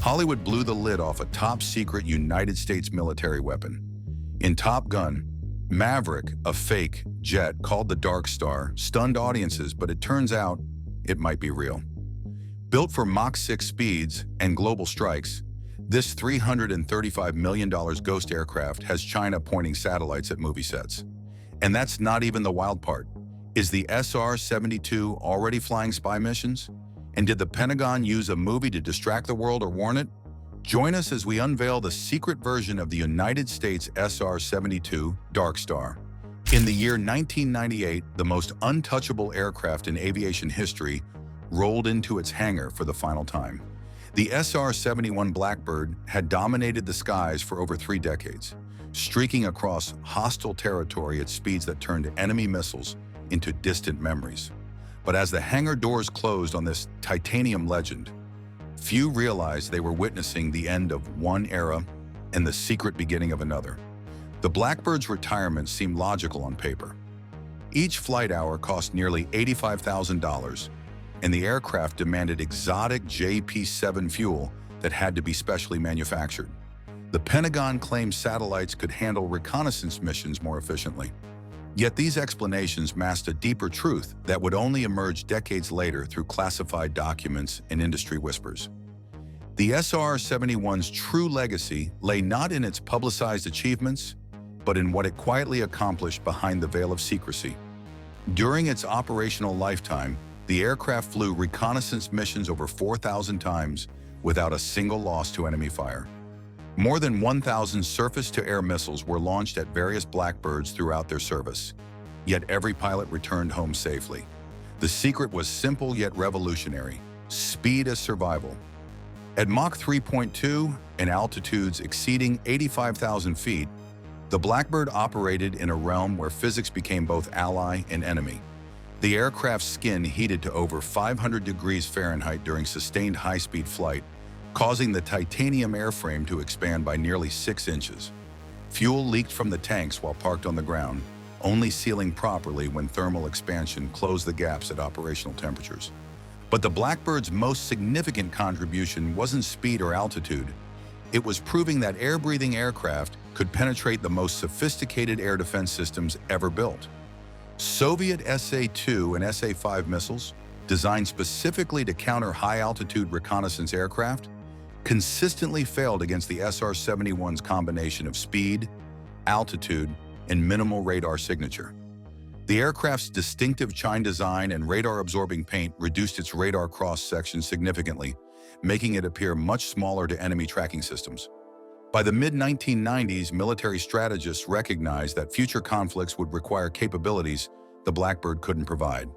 Hollywood blew the lid off a top-secret United States military weapon. In Top Gun, Maverick, a fake jet called the Darkstar, stunned audiences, but it turns out it might be real. Built for Mach 6 speeds and global strikes, this $335 million ghost aircraft has China pointing satellites at movie sets. And that's not even the wild part. Is the SR-72 already flying spy missions? And did the Pentagon use a movie to distract the world or warn it? Join us as we unveil the secret version of the United States SR-72 Darkstar. In the year 1998, the most untouchable aircraft in aviation history rolled into its hangar for the final time. The SR-71 Blackbird had dominated the skies for over 3 decades, streaking across hostile territory at speeds that turned enemy missiles into distant memories. But as the hangar doors closed on this titanium legend, few realized they were witnessing the end of one era and the secret beginning of another. The Blackbird's retirement seemed logical on paper. Each flight hour cost nearly $85,000, and the aircraft demanded exotic JP-7 fuel that had to be specially manufactured. The Pentagon claimed satellites could handle reconnaissance missions more efficiently. Yet these explanations masked a deeper truth that would only emerge decades later through classified documents and industry whispers. The SR-71's true legacy lay not in its publicized achievements, but in what it quietly accomplished behind the veil of secrecy. During its operational lifetime, the aircraft flew reconnaissance missions over 4,000 times without a single loss to enemy fire. More than 1,000 surface-to-air missiles were launched at various Blackbirds throughout their service, yet every pilot returned home safely. The secret was simple yet revolutionary: speed as survival. At Mach 3.2 and altitudes exceeding 85,000 feet, the Blackbird operated in a realm where physics became both ally and enemy. The aircraft's skin heated to over 500 degrees Fahrenheit during sustained high-speed flight, causing the titanium airframe to expand by nearly 6 inches. Fuel leaked from the tanks while parked on the ground, only sealing properly when thermal expansion closed the gaps at operational temperatures. But the Blackbird's most significant contribution wasn't speed or altitude. It was proving that air-breathing aircraft could penetrate the most sophisticated air defense systems ever built. Soviet SA-2 and SA-5 missiles, designed specifically to counter high-altitude reconnaissance aircraft, consistently failed against the SR-71's combination of speed, altitude, and minimal radar signature. The aircraft's distinctive chine design and radar-absorbing paint reduced its radar cross-section significantly, making it appear much smaller to enemy tracking systems. By the mid-1990s, military strategists recognized that future conflicts would require capabilities the Blackbird couldn't provide.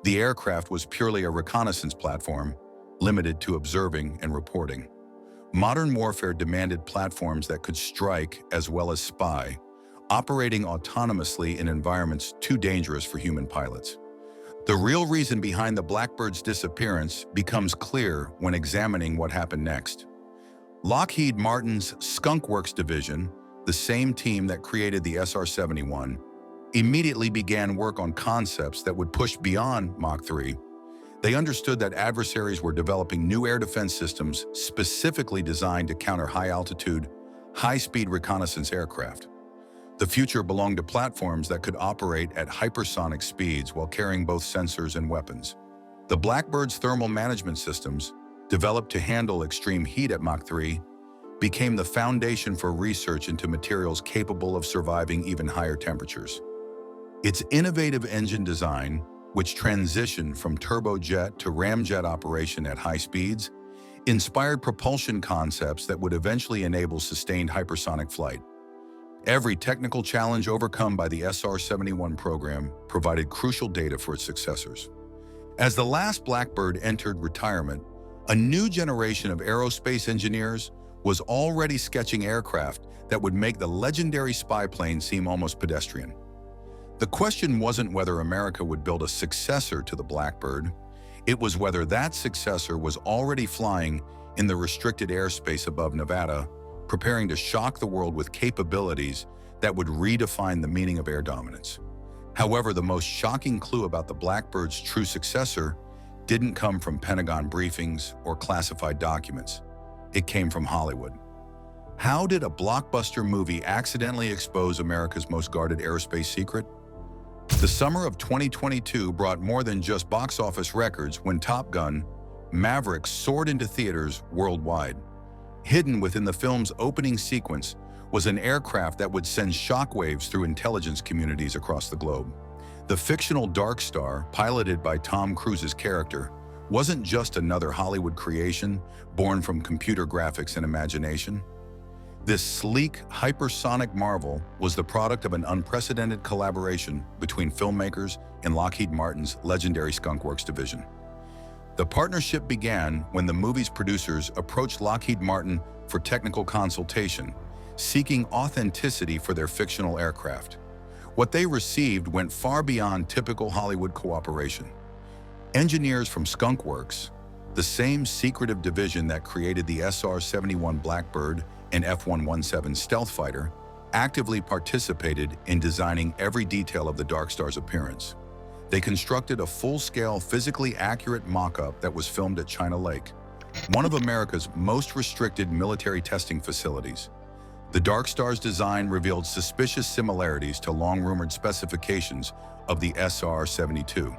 The aircraft was purely a reconnaissance platform, limited to observing and reporting. Modern warfare demanded platforms that could strike as well as spy, operating autonomously in environments too dangerous for human pilots. The real reason behind the Blackbird's disappearance becomes clear when examining what happened next. Lockheed Martin's Skunk Works division, the same team that created the SR-71, immediately began work on concepts that would push beyond Mach 3. They understood that adversaries were developing new air defense systems specifically designed to counter high-altitude, high-speed reconnaissance aircraft. The future belonged to platforms that could operate at hypersonic speeds while carrying both sensors and weapons. The Blackbird's thermal management systems, developed to handle extreme heat at Mach 3, became the foundation for research into materials capable of surviving even higher temperatures. Its innovative engine design, which transitioned from turbojet to ramjet operation at high speeds, inspired propulsion concepts that would eventually enable sustained hypersonic flight. Every technical challenge overcome by the SR-71 program provided crucial data for its successors. As the last Blackbird entered retirement, a new generation of aerospace engineers was already sketching aircraft that would make the legendary spy plane seem almost pedestrian. The question wasn't whether America would build a successor to the Blackbird, it was whether that successor was already flying in the restricted airspace above Nevada, preparing to shock the world with capabilities that would redefine the meaning of air dominance. However, the most shocking clue about the Blackbird's true successor didn't come from Pentagon briefings or classified documents. It came from Hollywood. How did a blockbuster movie accidentally expose America's most guarded aerospace secret? The summer of 2022 brought more than just box office records when Top Gun: Maverick soared into theaters worldwide. Hidden within the film's opening sequence was an aircraft that would send shockwaves through intelligence communities across the globe. The fictional Darkstar, piloted by Tom Cruise's character, wasn't just another Hollywood creation born from computer graphics and imagination. This sleek, hypersonic marvel was the product of an unprecedented collaboration between filmmakers and Lockheed Martin's legendary Skunk Works division. The partnership began when the movie's producers approached Lockheed Martin for technical consultation, seeking authenticity for their fictional aircraft. What they received went far beyond typical Hollywood cooperation. Engineers from Skunk Works, the same secretive division that created the SR-71 Blackbird and F-117 stealth fighter, actively participated in designing every detail of the Darkstar's appearance. They constructed a full-scale, physically accurate mock-up that was filmed at China Lake, one of America's most restricted military testing facilities. The Darkstar's design revealed suspicious similarities to long-rumored specifications of the SR-72.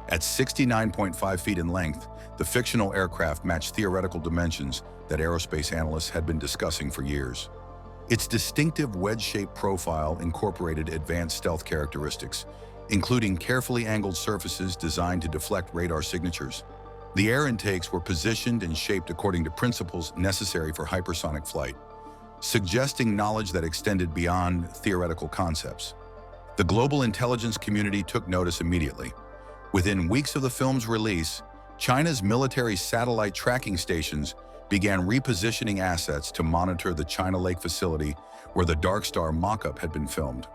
At 69.5 feet in length, the fictional aircraft matched theoretical dimensions that aerospace analysts had been discussing for years. Its distinctive wedge-shaped profile incorporated advanced stealth characteristics, including carefully angled surfaces designed to deflect radar signatures. The air intakes were positioned and shaped according to principles necessary for hypersonic flight, suggesting knowledge that extended beyond theoretical concepts. The global intelligence community took notice immediately. Within weeks of the film's release, China's military satellite tracking stations began repositioning assets to monitor the China Lake facility where the Darkstar mock-up had been filmed.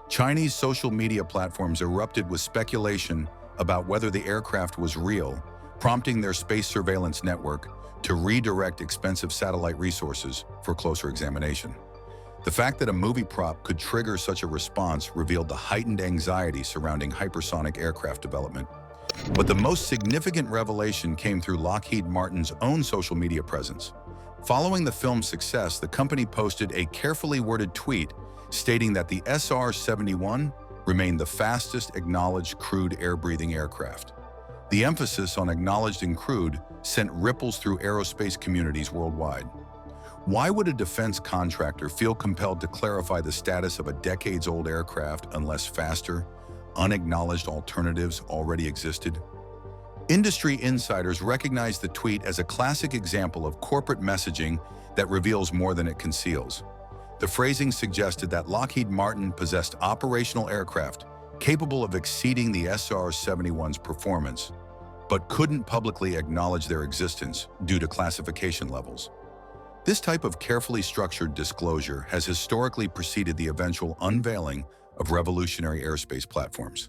Chinese social media platforms erupted with speculation about whether the aircraft was real, prompting their space surveillance network to redirect expensive satellite resources for closer examination. The fact that a movie prop could trigger such a response revealed the heightened anxiety surrounding hypersonic aircraft development. But the most significant revelation came through Lockheed Martin's own social media presence. Following the film's success, the company posted a carefully worded tweet stating that the SR-71 remained the fastest acknowledged crewed air-breathing aircraft. The emphasis on acknowledged and crewed sent ripples through aerospace communities worldwide. Why would a defense contractor feel compelled to clarify the status of a decades-old aircraft unless faster, unacknowledged alternatives already existed? Industry insiders recognize the tweet as a classic example of corporate messaging that reveals more than it conceals. The phrasing suggested that Lockheed Martin possessed operational aircraft capable of exceeding the SR-71's performance, but couldn't publicly acknowledge their existence due to classification levels. This type of carefully structured disclosure has historically preceded the eventual unveiling of revolutionary aerospace platforms.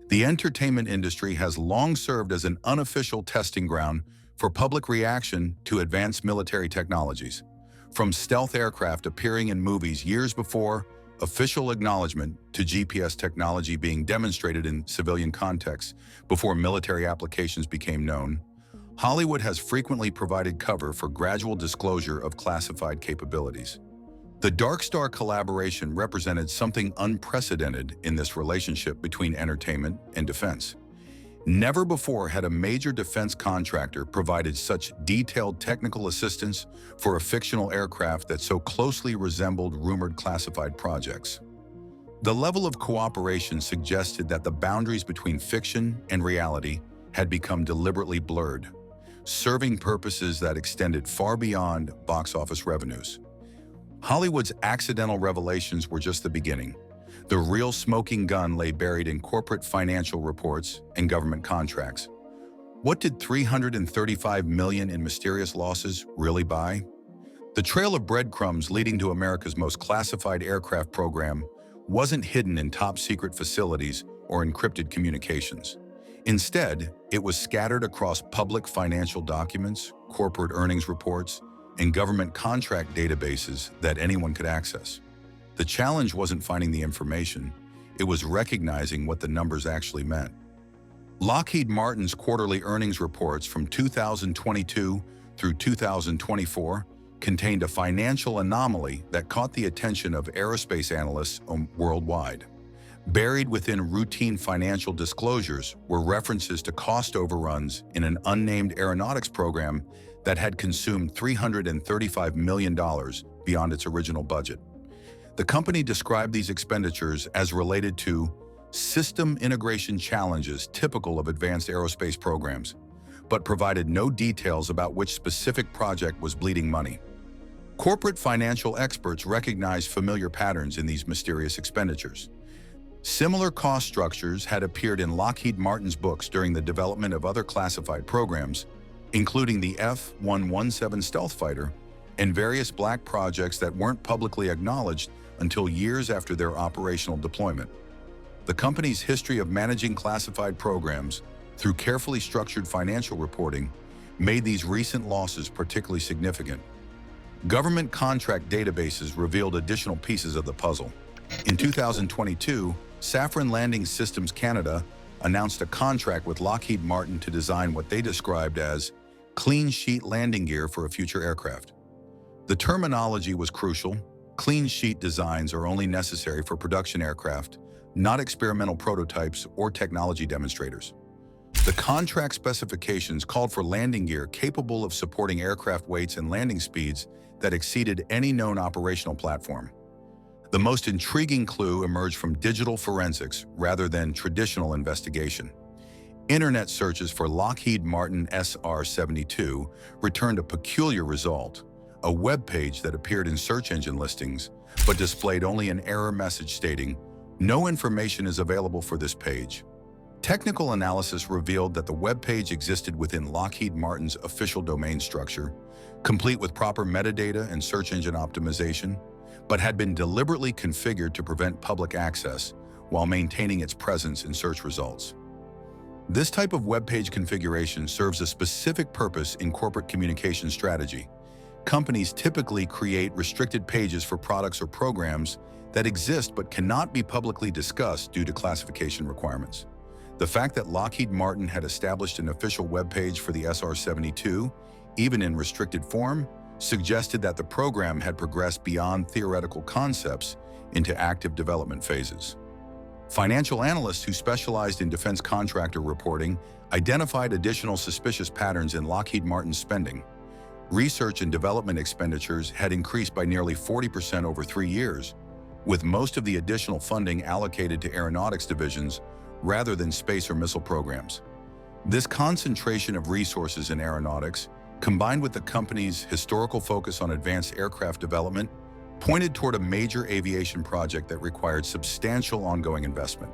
The entertainment industry has long served as an unofficial testing ground for public reaction to advanced military technologies. From stealth aircraft appearing in movies years before official acknowledgement to GPS technology being demonstrated in civilian contexts before military applications became known, Hollywood has frequently provided cover for gradual disclosure of classified capabilities. The Darkstar collaboration represented something unprecedented in this relationship between entertainment and defense. Never before had a major defense contractor provided such detailed technical assistance for a fictional aircraft that so closely resembled rumored classified projects. The level of cooperation suggested that the boundaries between fiction and reality had become deliberately blurred, serving purposes that extended far beyond box office revenues. Hollywood's accidental revelations were just the beginning. The real smoking gun lay buried in corporate financial reports and government contracts. What did $335 million in mysterious losses really buy? The trail of breadcrumbs leading to America's most classified aircraft program wasn't hidden in top-secret facilities or encrypted communications. Instead, it was scattered across public financial documents, corporate earnings reports, and government contract databases that anyone could access. The challenge wasn't finding the information, it was recognizing what the numbers actually meant. Lockheed Martin's quarterly earnings reports from 2022 through 2024 contained a financial anomaly that caught the attention of aerospace analysts worldwide. Buried within routine financial disclosures were references to cost overruns in an unnamed aeronautics program that had consumed $335 million beyond its original budget. The company described these expenditures as related to system integration challenges typical of advanced aerospace programs, but provided no details about which specific project was bleeding money. Corporate financial experts recognized familiar patterns in these mysterious expenditures. Similar cost structures had appeared in Lockheed Martin's books during the development of other classified programs, including the F-117 stealth fighter and various black projects that weren't publicly acknowledged until years after their operational deployment. The company's history of managing classified programs through carefully structured financial reporting made these recent losses particularly significant. Government contract databases revealed additional pieces of the puzzle. In 2022, Safran Landing Systems Canada announced a contract with Lockheed Martin to design what they described as clean sheet landing gear for a future aircraft. The terminology was crucial. Clean sheet designs are only necessary for production aircraft, not experimental prototypes or technology demonstrators. The contract specifications called for landing gear capable of supporting aircraft weights and landing speeds that exceeded any known operational platform. The most intriguing clue emerged from digital forensics rather than traditional investigation. Internet searches for Lockheed Martin SR-72 returned a peculiar result, a web page that appeared in search engine listings, but displayed only an error message stating, "No information is available for this page." Technical analysis revealed that the web page existed within Lockheed Martin's official domain structure, complete with proper metadata and search engine optimization, but had been deliberately configured to prevent public access while maintaining its presence in search results. This type of web page configuration serves a specific purpose in corporate communication strategy. Companies typically create restricted pages for products or programs that exist but cannot be publicly discussed due to classification requirements. The fact that Lockheed Martin had established an official web page for the SR-72, even in restricted form, suggested that the program had progressed beyond theoretical concepts into active development phases. Financial analysts who specialized in defense contractor reporting identified additional suspicious patterns in Lockheed Martin's spending. Research and development expenditures had increased by nearly 40% over 3 years, with most of the additional funding allocated to aeronautics divisions rather than space or missile programs. This concentration of resources in aeronautics, combined with the company's historical focus on advanced aircraft development, pointed toward a major aviation project that required substantial ongoing investment.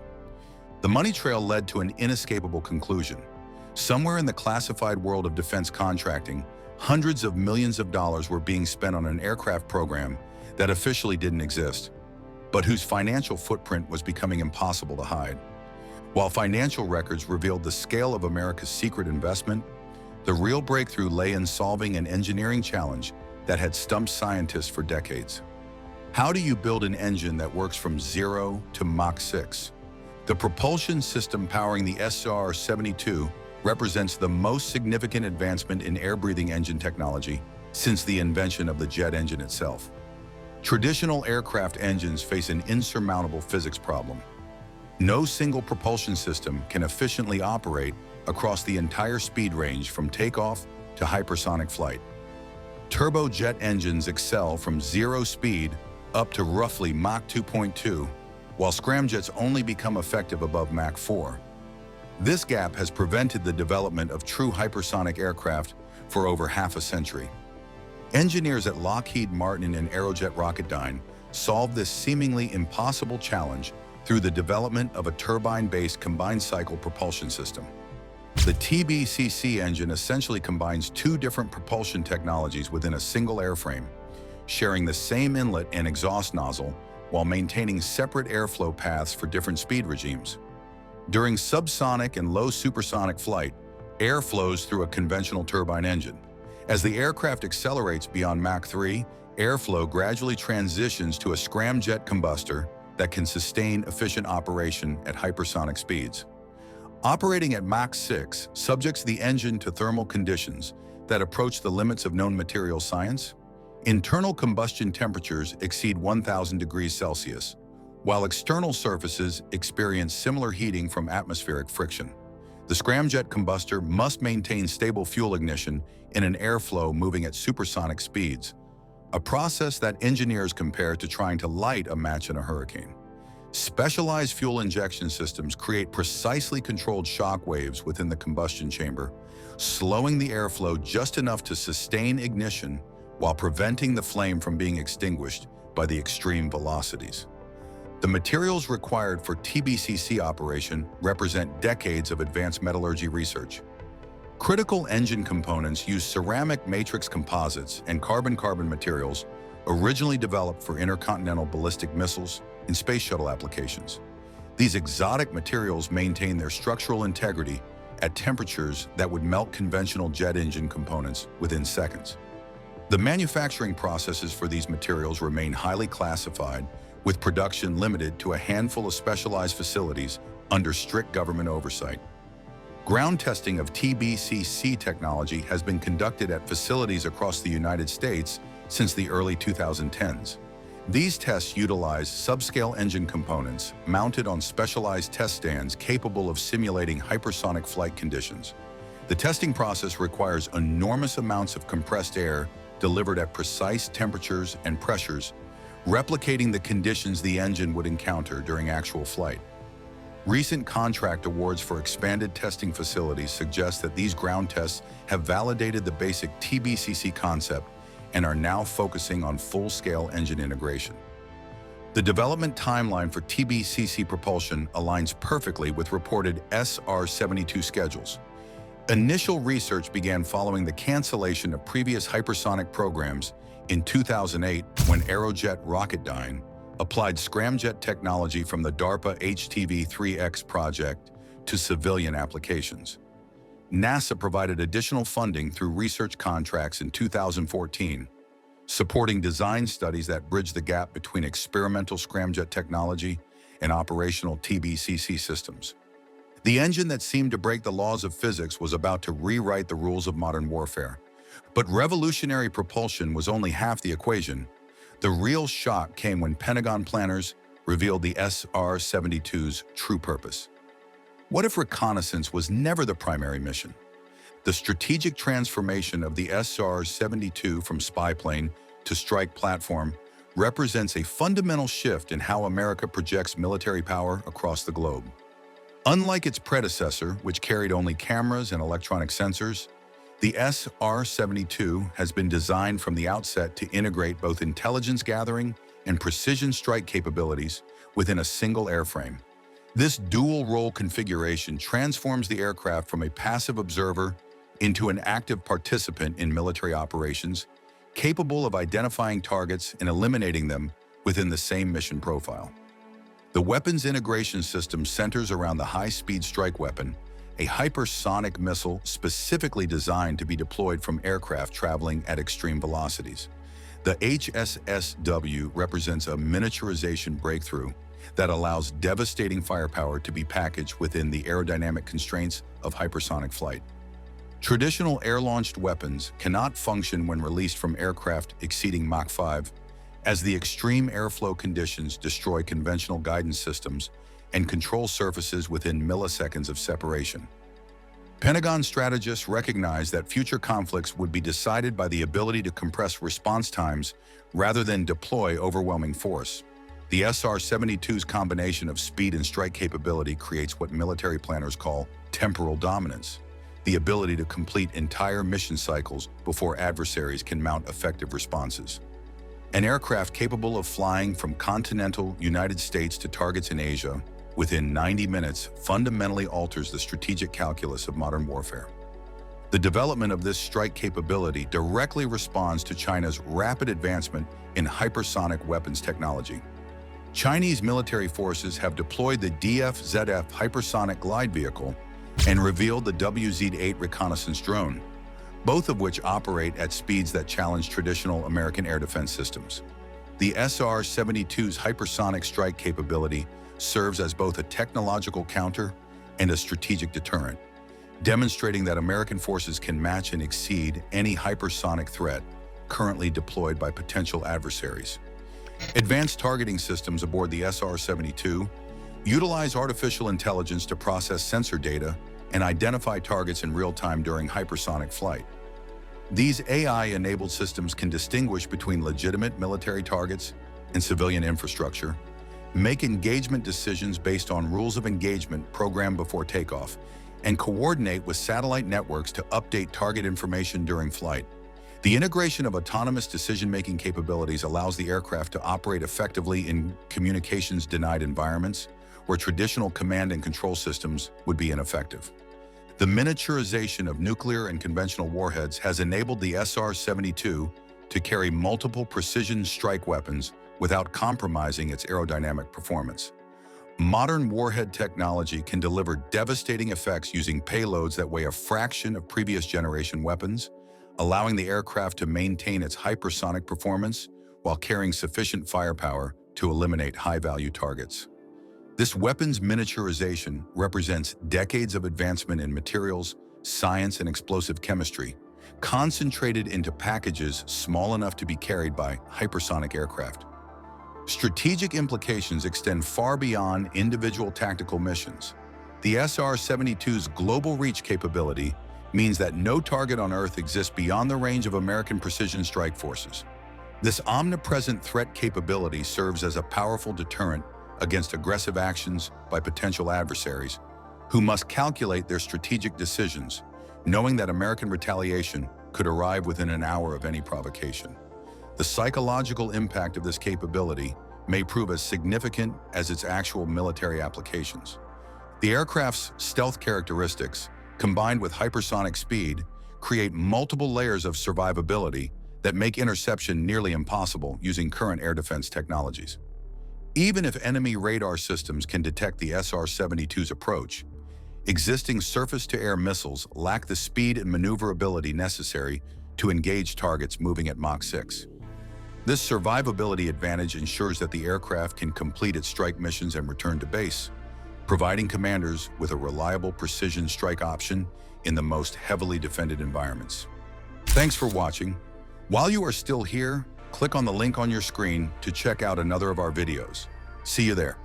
The money trail led to an inescapable conclusion. Somewhere in the classified world of defense contracting, hundreds of millions of dollars were being spent on an aircraft program that officially didn't exist, but whose financial footprint was becoming impossible to hide. While financial records revealed the scale of America's secret investment, the real breakthrough lay in solving an engineering challenge that had stumped scientists for decades. How do you build an engine that works from 0 to Mach 6? The propulsion system powering the SR-72 represents the most significant advancement in air-breathing engine technology since the invention of the jet engine itself. Traditional aircraft engines face an insurmountable physics problem. No single propulsion system can efficiently operate across the entire speed range from takeoff to hypersonic flight. Turbojet engines excel from 0 speed up to roughly Mach 2.2, while scramjets only become effective above Mach 4. This gap has prevented the development of true hypersonic aircraft for over half a century. Engineers at Lockheed Martin and Aerojet Rocketdyne solved this seemingly impossible challenge through the development of a turbine-based combined-cycle propulsion system. The TBCC engine essentially combines 2 different propulsion technologies within a single airframe, sharing the same inlet and exhaust nozzle while maintaining separate airflow paths for different speed regimes. During subsonic and low supersonic flight, air flows through a conventional turbine engine. As the aircraft accelerates beyond Mach 3, airflow gradually transitions to a scramjet combustor that can sustain efficient operation at hypersonic speeds. Operating at Mach 6 subjects the engine to thermal conditions that approach the limits of known material science. Internal combustion temperatures exceed 1,000 degrees Celsius, while external surfaces experience similar heating from atmospheric friction. The scramjet combustor must maintain stable fuel ignition in an airflow moving at supersonic speeds, a process that engineers compare to trying to light a match in a hurricane. Specialized fuel injection systems create precisely controlled shock waves within the combustion chamber, slowing the airflow just enough to sustain ignition while preventing the flame from being extinguished by the extreme velocities. The materials required for TBCC operation represent decades of advanced metallurgy research. Critical engine components use ceramic matrix composites and carbon-carbon materials originally developed for intercontinental ballistic missiles and space shuttle applications. These exotic materials maintain their structural integrity at temperatures that would melt conventional jet engine components within seconds. The manufacturing processes for these materials remain highly classified, with production limited to a handful of specialized facilities under strict government oversight. Ground testing of TBCC technology has been conducted at facilities across the United States since the early 2010s. These tests utilize subscale engine components mounted on specialized test stands capable of simulating hypersonic flight conditions. The testing process requires enormous amounts of compressed air delivered at precise temperatures and pressures, replicating the conditions the engine would encounter during actual flight. Recent contract awards for expanded testing facilities suggest that these ground tests have validated the basic TBCC concept and are now focusing on full-scale engine integration. The development timeline for TBCC propulsion aligns perfectly with reported SR-72 schedules. Initial research began following the cancellation of previous hypersonic programs in 2008 when Aerojet Rocketdyne applied scramjet technology from the DARPA HTV-3X project to civilian applications. NASA provided additional funding through research contracts in 2014, supporting design studies that bridge the gap between experimental scramjet technology and operational TBCC systems. The engine that seemed to break the laws of physics was about to rewrite the rules of modern warfare. But revolutionary propulsion was only half the equation. The real shock came when Pentagon planners revealed the SR-72's true purpose. What if reconnaissance was never the primary mission? The strategic transformation of the SR-72 from spy plane to strike platform represents a fundamental shift in how America projects military power across the globe. Unlike its predecessor, which carried only cameras and electronic sensors, the SR-72 has been designed from the outset to integrate both intelligence gathering and precision strike capabilities within a single airframe. This dual-role configuration transforms the aircraft from a passive observer into an active participant in military operations, capable of identifying targets and eliminating them within the same mission profile. The weapons integration system centers around the high-speed strike weapon, a hypersonic missile specifically designed to be deployed from aircraft traveling at extreme velocities. The SR-72 represents a miniaturization breakthrough that allows devastating firepower to be packaged within the aerodynamic constraints of hypersonic flight. Traditional air-launched weapons cannot function when released from aircraft exceeding Mach 5, as the extreme airflow conditions destroy conventional guidance systems and control surfaces within milliseconds of separation. Pentagon strategists recognize that future conflicts would be decided by the ability to compress response times rather than deploy overwhelming force. The SR-72's combination of speed and strike capability creates what military planners call temporal dominance, the ability to complete entire mission cycles before adversaries can mount effective responses. An aircraft capable of flying from continental United States to targets in Asia within 90 minutes fundamentally alters the strategic calculus of modern warfare. The development of this strike capability directly responds to China's rapid advancement in hypersonic weapons technology. Chinese military forces have deployed the DF-ZF hypersonic glide vehicle and revealed the WZ-8 reconnaissance drone, both of which operate at speeds that challenge traditional American air defense systems. The SR-72's hypersonic strike capability serves as both a technological counter and a strategic deterrent, demonstrating that American forces can match and exceed any hypersonic threat currently deployed by potential adversaries. Advanced targeting systems aboard the SR-72 utilize artificial intelligence to process sensor data and identify targets in real time during hypersonic flight. These AI-enabled systems can distinguish between legitimate military targets and civilian infrastructure, make engagement decisions based on rules of engagement programmed before takeoff, and coordinate with satellite networks to update target information during flight. The integration of autonomous decision-making capabilities allows the aircraft to operate effectively in communications-denied environments where traditional command and control systems would be ineffective. The miniaturization of nuclear and conventional warheads has enabled the SR-72 to carry multiple precision strike weapons without compromising its aerodynamic performance. Modern warhead technology can deliver devastating effects using payloads that weigh a fraction of previous generation weapons, allowing the aircraft to maintain its hypersonic performance while carrying sufficient firepower to eliminate high-value targets. This weapons miniaturization represents decades of advancement in materials, science, and explosive chemistry, concentrated into packages small enough to be carried by hypersonic aircraft. Strategic implications extend far beyond individual tactical missions. The SR-72's global reach capability means that no target on Earth exists beyond the range of American precision strike forces. This omnipresent threat capability serves as a powerful deterrent against aggressive actions by potential adversaries who must calculate their strategic decisions, knowing that American retaliation could arrive within an hour of any provocation. The psychological impact of this capability may prove as significant as its actual military applications. The aircraft's stealth characteristics, combined with hypersonic speed, create multiple layers of survivability that make interception nearly impossible using current air defense technologies. Even if enemy radar systems can detect the SR-72's approach, existing surface-to-air missiles lack the speed and maneuverability necessary to engage targets moving at Mach 6. This survivability advantage ensures that the aircraft can complete its strike missions and return to base, providing commanders with a reliable precision strike option in the most heavily defended environments. Thanks for watching. While you are still here, click on the link on your screen to check out another of our videos. See you there.